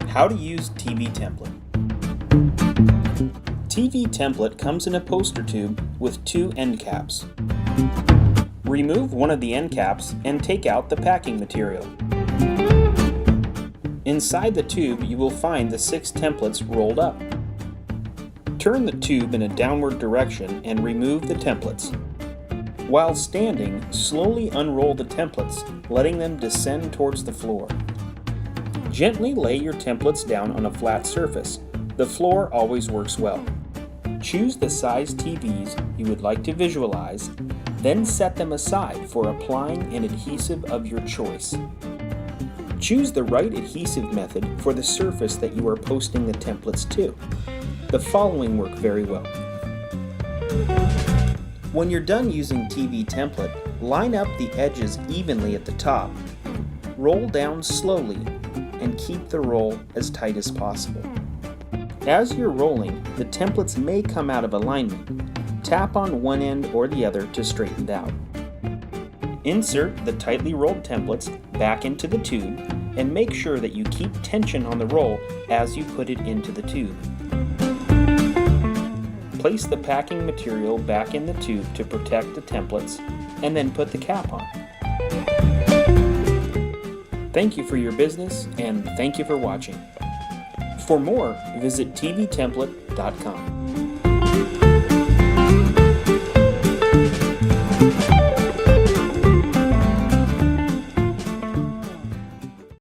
How to use TV template. TV template comes in a poster tube with two end caps. Remove one of the end caps and take out the packing material. Inside the tube you will find the 6 templates rolled up. Turn the tube in a downward direction and remove the templates. While standing, slowly unroll the templates, letting them descend towards the floor. Gently lay your templates down on a flat surface. The floor always works well. Choose the size TVs you would like to visualize, then set them aside for applying an adhesive of your choice. Choose the right adhesive method for the surface that you are posting the templates to. The following work very well. When you're done using TV template, line up the edges evenly at the top. Roll down slowly and keep the roll as tight as possible. As you're rolling, the templates may come out of alignment. Tap on one end or the other to straighten it out. Insert the tightly rolled templates back into the tube and make sure that you keep tension on the roll as you put it into the tube. Place the packing material back in the tube to protect the templates and then put the cap on. Thank you for your business and thank you for watching. For more, visit tvtemplate.com.